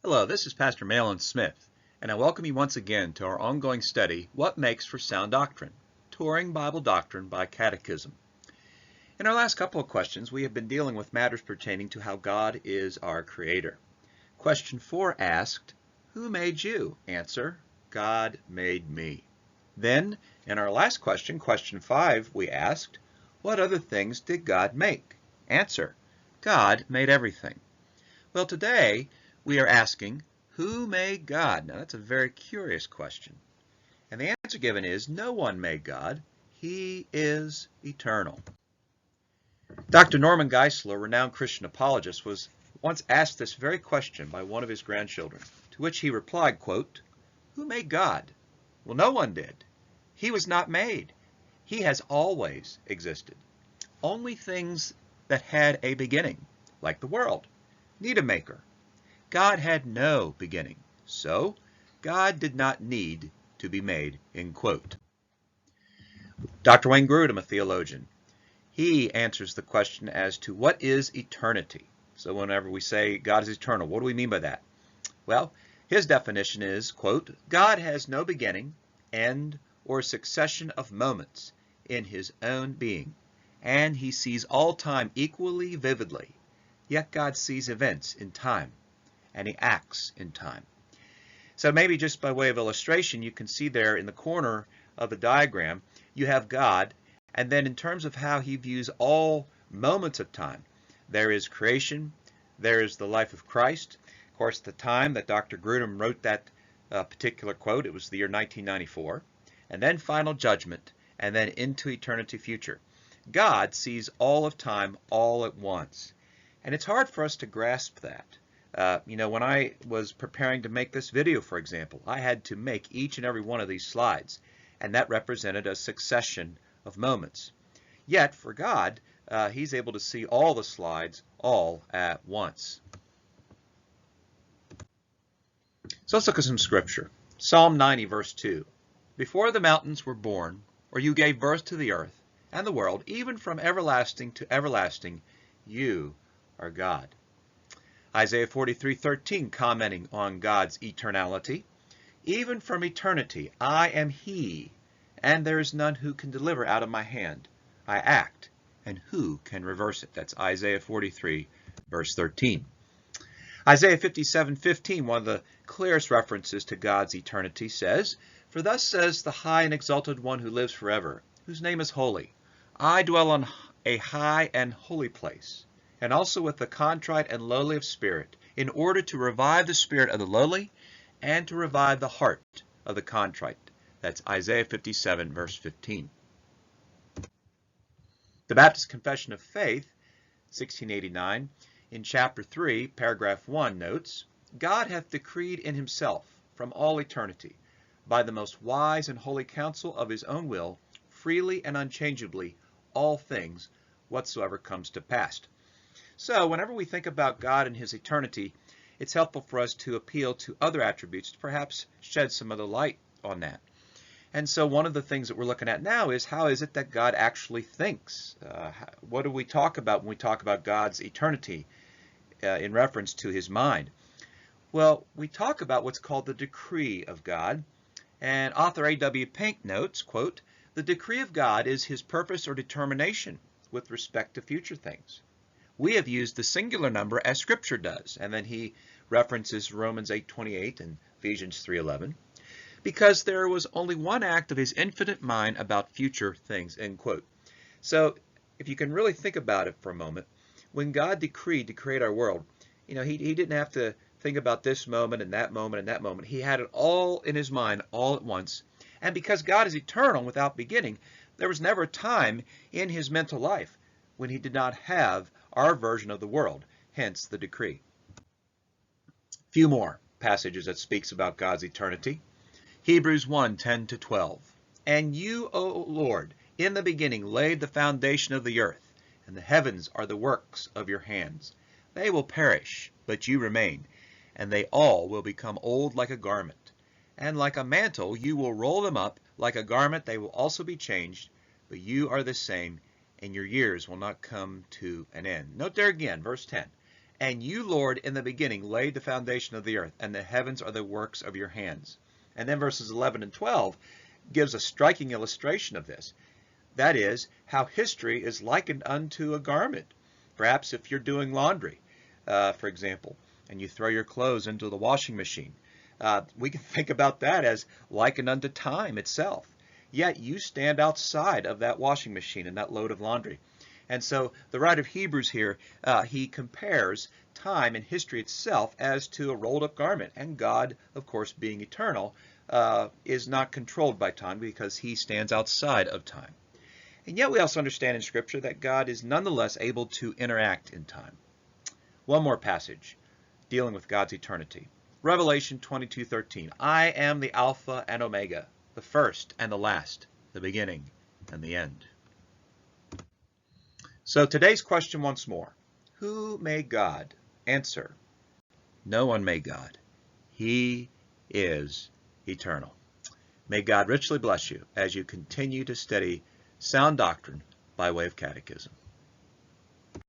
Hello, this is Pastor Malin Smith, and I welcome you once again to our ongoing study, What Makes for Sound Doctrine? Touring Bible Doctrine by Catechism. In our last couple of questions, we have been dealing with matters pertaining to how God is our Creator. Question 4 asked, Who made you? Answer, God made me. Then, in our last question, question 5, we asked, What other things did God make? Answer, God made everything. Well, today, we are asking, who made God? Now, that's a very curious question. And the answer given is, no one made God. He is eternal. Dr. Norman Geisler, a renowned Christian apologist, was once asked this very question by one of his grandchildren, to which he replied, quote, Who made God? Well, no one did. He was not made. He has always existed. Only things that had a beginning, like the world, need a maker. God had no beginning, so God did not need to be made, end quote. Dr. Wayne Grudem, a theologian, he answers the question as to what is eternity. So whenever we say God is eternal, what do we mean by that? Well, his definition is, quote, God has no beginning, end, or succession of moments in his own being, and he sees all time equally vividly, yet God sees events in time, and he acts in time. So maybe just by way of illustration, you can see there in the corner of the diagram, you have God, and then in terms of how he views all moments of time, there is creation, there is the life of Christ. Of course, the time that Dr. Grudem wrote that particular quote, it was the year 1994, and then final judgment, and then into eternity future. God sees all of time all at once, and it's hard for us to grasp that. When I was preparing to make this video, for example, I had to make each and every one of these slides, and that represented a succession of moments. Yet, for God, he's able to see all the slides all at once. So let's look at some scripture. Psalm 90, verse 2. Before the mountains were born, or you gave birth to the earth and the world, even from everlasting to everlasting, you are God. Isaiah 43:13, commenting on God's eternality. Even from eternity, I am He, and there is none who can deliver out of my hand. I act, and who can reverse it? That's Isaiah 43, verse 13. Isaiah 57:15, one of the clearest references to God's eternity, says, For thus says the high and exalted one who lives forever, whose name is holy. I dwell on a high and holy place, and also with the contrite and lowly of spirit, in order to revive the spirit of the lowly, and to revive the heart of the contrite. That's Isaiah 57, verse 15. The Baptist Confession of Faith, 1689, in chapter 3, paragraph 1, notes, God hath decreed in himself, from all eternity, by the most wise and holy counsel of his own will, freely and unchangeably, all things whatsoever comes to pass. So whenever we think about God and his eternity, it's helpful for us to appeal to other attributes to perhaps shed some other light on that. And so one of the things that we're looking at now is how is it that God actually thinks? What do we talk about when we talk about God's eternity in reference to his mind? Well, we talk about what's called the decree of God. And author A.W. Pink notes, quote, the decree of God is his purpose or determination with respect to future things. We have used the singular number as Scripture does, and then he references Romans 8:28 and Ephesians 3:11, because there was only one act of his infinite mind about future things, end quote. So if you can really think about it for a moment, when God decreed to create our world, he didn't have to think about this moment and that moment and that moment. He had it all in his mind all at once. And because God is eternal without beginning, there was never a time in his mental life when he did not have our version of the world, hence the decree. Few more passages that speaks about God's eternity. Hebrews 1:10-12. And you, O Lord, in the beginning laid the foundation of the earth, and the heavens are the works of your hands. They will perish, but you remain, and they all will become old like a garment. And like a mantle you will roll them up, like a garment they will also be changed, but you are the same, and your years will not come to an end. Note there again, verse 10. And you, Lord, in the beginning laid the foundation of the earth, and the heavens are the works of your hands. And then verses 11 and 12 gives a striking illustration of this. That is, how history is likened unto a garment. Perhaps if you're doing laundry, for example, and you throw your clothes into the washing machine, we can think about that as likened unto time itself. Yet you stand outside of that washing machine and that load of laundry. And so the writer of Hebrews here, he compares time and history itself as to a rolled up garment. And God, of course, being eternal, is not controlled by time because he stands outside of time. And yet we also understand in Scripture that God is nonetheless able to interact in time. One more passage dealing with God's eternity. Revelation 22:13. I am the Alpha and Omega, the first and the last, the beginning and the end. So today's question once more. Who made God? Answer. No one made God. He is eternal. May God richly bless you as you continue to study sound doctrine by way of catechism.